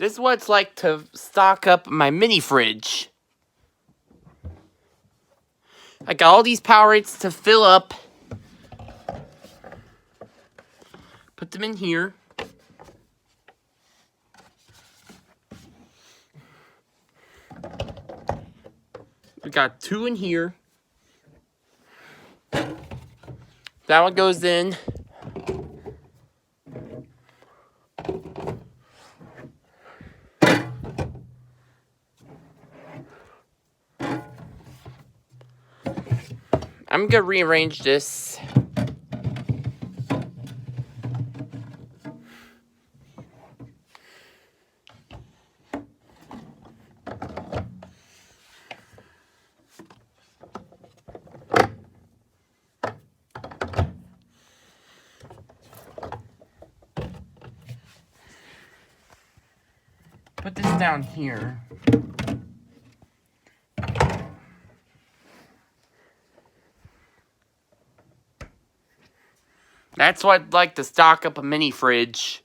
This is what it's like to stock up my mini fridge. I got all these Powerades to fill up. Put them in here. We got 2 in here. That one goes in. I'm gonna rearrange this. Put this down here. That's why I'd like to stock up a mini fridge.